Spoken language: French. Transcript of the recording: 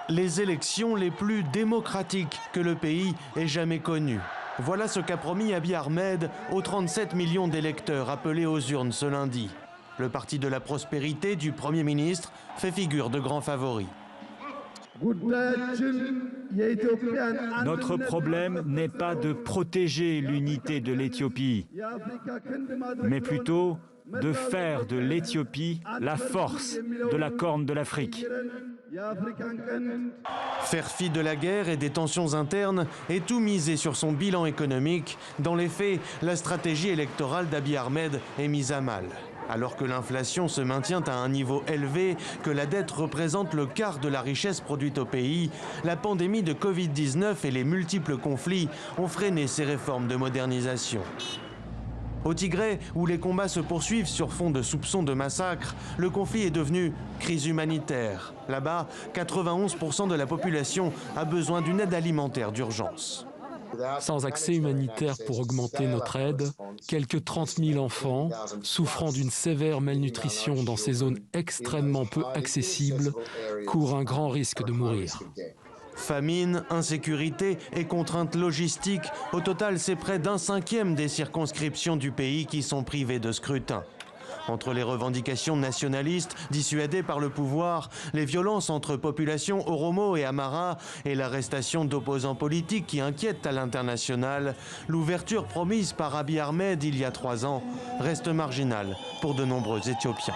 Les élections les plus démocratiques que le pays ait jamais connues. Voilà ce qu'a promis Abiy Ahmed aux 37 millions d'électeurs appelés aux urnes ce lundi. Le parti de la prospérité du Premier ministre fait figure de grand favori. Notre problème n'est pas de protéger l'unité de l'Éthiopie, mais plutôt de faire de l'Éthiopie la force de la Corne de l'Afrique. Faire fi de la guerre et des tensions internes et tout miser sur son bilan économique, dans les faits, la stratégie électorale d'Abiy Ahmed est mise à mal. Alors que l'inflation se maintient à un niveau élevé, que la dette représente le quart de la richesse produite au pays, la pandémie de Covid-19 et les multiples conflits ont freiné ces réformes de modernisation. Au Tigré, où les combats se poursuivent sur fond de soupçons de massacre, le conflit est devenu crise humanitaire. Là-bas, 91% de la population a besoin d'une aide alimentaire d'urgence. Sans accès humanitaire pour augmenter notre aide, quelques 30 000 enfants, souffrant d'une sévère malnutrition dans ces zones extrêmement peu accessibles, courent un grand risque de mourir. Famine, insécurité et contraintes logistiques, au total c'est près d'un cinquième des circonscriptions du pays qui sont privées de scrutin. Entre les revendications nationalistes dissuadées par le pouvoir, les violences entre populations Oromo et Amara et l'arrestation d'opposants politiques qui inquiètent à l'international, l'ouverture promise par Abiy Ahmed il y a 3 ans reste marginale pour de nombreux Éthiopiens.